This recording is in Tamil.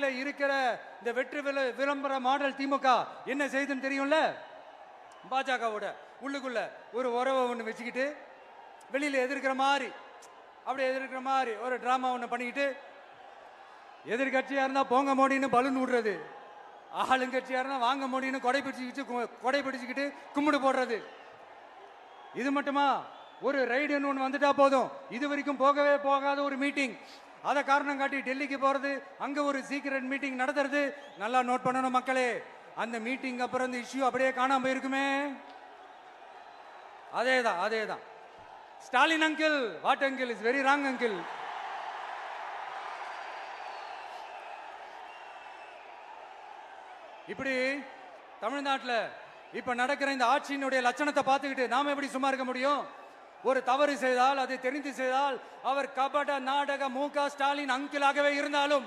ஆட்சியில இருக்கிற இந்த வெற்றி விளம்பர மாடல் திமுக என்ன செய்துன்னு தெரியும்ல? பாஜகவோட உள்ளுக்குள்ள ஒரு உறவை ஒன்று வச்சுக்கிட்டு வெளியில எதிர்க்கிற மாதிரி அப்படி எதிர்க்கிற மாதிரி ஒரு டிராமா ஒன்று பண்ணிக்கிட்டு எதிர்கட்சியா இருந்தா போங்க மோடின்னு பலூன் விடுறது, ஆளுங்கட்சியா இருந்தா வாங்க மோடின்னு கொடை பிடிச்சுக்கிட்டு கும்பிடு போடுறது. இது மட்டுமா? ஒரு ரைடுன்னு ஒன்று வந்துட்டா போதும், இது வரைக்கும் போகவே போகாத ஒரு மீட்டிங், அதை காரணம் காட்டி டெல்லிக்கு போறது, அங்க ஒரு சீக்கிரட் மீட்டிங் நடத்துறது. நல்லா நோட் பண்ணணும் மக்களே, அந்த மீட்டிங் அப்புறம் இந்த இஷ்யூ அப்படியே காணாம போயிருக்குமே. அதேதான் Stalin uncle, what uncle is very wrong uncle. இப்படி தமிழ்நாட்டில் இப்ப நடக்கிற இந்த ஆட்சியினுடைய லட்சணத்தை பார்த்துக்கிட்டு நாம எப்படி சும்மா இருக்க முடியும்? ஒரு தவறு செய்தால், அதை தெரிந்து செய்தால், அவர் கபட நாடக மு க ஸ்டாலின் அங்கிளாகவே இருந்தாலும்